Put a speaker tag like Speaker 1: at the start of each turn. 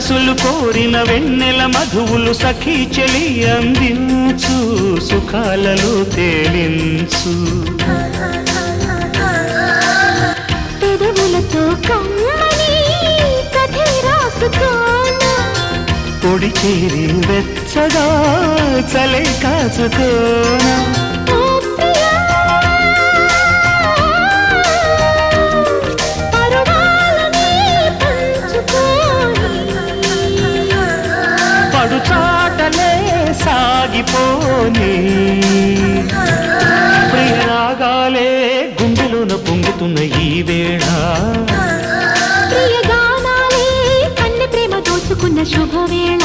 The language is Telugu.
Speaker 1: మనసులు కోరిన వెన్నెల మధువులు సఖీ చెలి అందించు సుఖాలలో తేలించు
Speaker 2: పెదవులతో కమ్మని కథే రాసుకోనా
Speaker 1: పొడి చేరి వెచ్చగా చలే కాచుకోనా చాటలే సాగిపోని ప్రియరాగాలే గుండెలోన పొంగుతున్న ఈ వేళ
Speaker 2: ప్రియగానాలే కన్నె ప్రేమ దోచుకున్న శుభవేళ